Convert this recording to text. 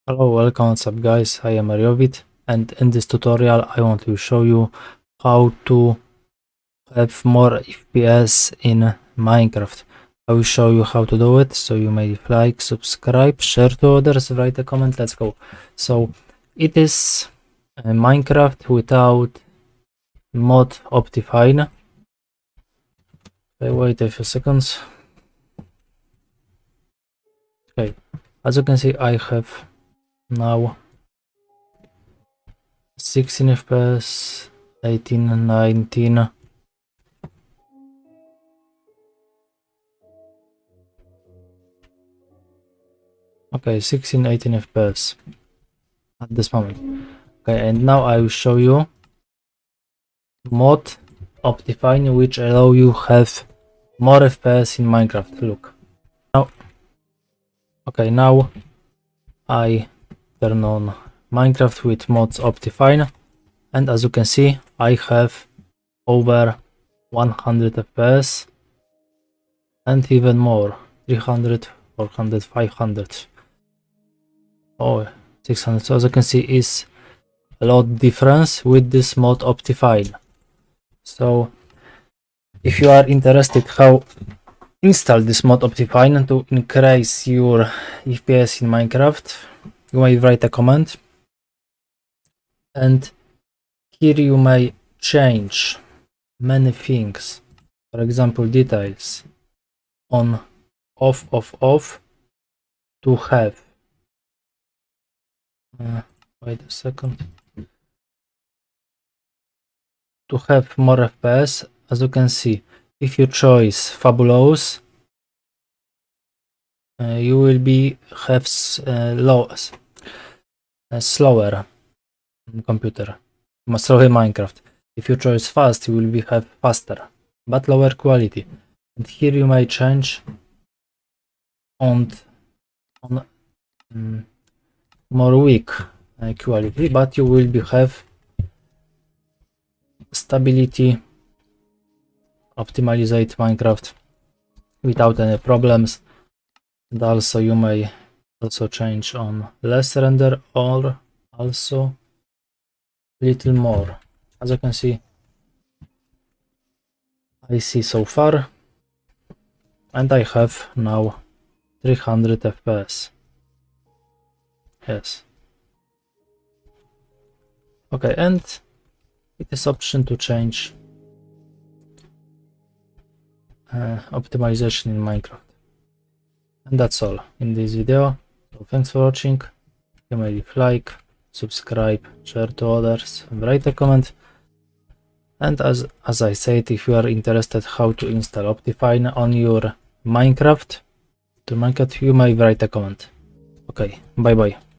Hello, welcome, what's up guys, I am Mariovit, and in this tutorial I want to show you how to have more FPS in Minecraft. I will show you how to do it, so you may like, subscribe, share to others, write a comment, let's go. So it is Minecraft without mod Optifine. Okay, wait a few seconds. Okay, as you can see I have now 16 FPS, 18, 19. Okay, 16, 18 FPS at this moment. Okay, and now I will show you mod Optifine, which allow you have more FPS in Minecraft. Look. Now I turn on Minecraft with mods Optifine, and as you can see I have over 100 FPS and even more, 300, 400, 500, oh 600. So as you can see is a lot difference with this mod Optifine. So if you are interested how install this mod Optifine to increase your FPS in Minecraft, you may write a comment, and here you may change many things. For example, details on off to have wait a second, to have more FPS. As you can see, if you choose fabulous, you will be have slower computer, slower Minecraft. If you choose fast, you will be have faster but lower quality. And here you may change on more weak quality, but you will be have stability, optimize Minecraft without any problems. And also you may also change on less render or also little more. As you can see, I see so far, and I have now 300 FPS. Yes. Okay, and it is option to change optimization in Minecraft. And that's all in this video. So thanks for watching. You may leave like, subscribe, share to others, and write a comment. And as I said, if you are interested how to install Optifine on your Minecraft, you may write a comment. Okay, bye bye.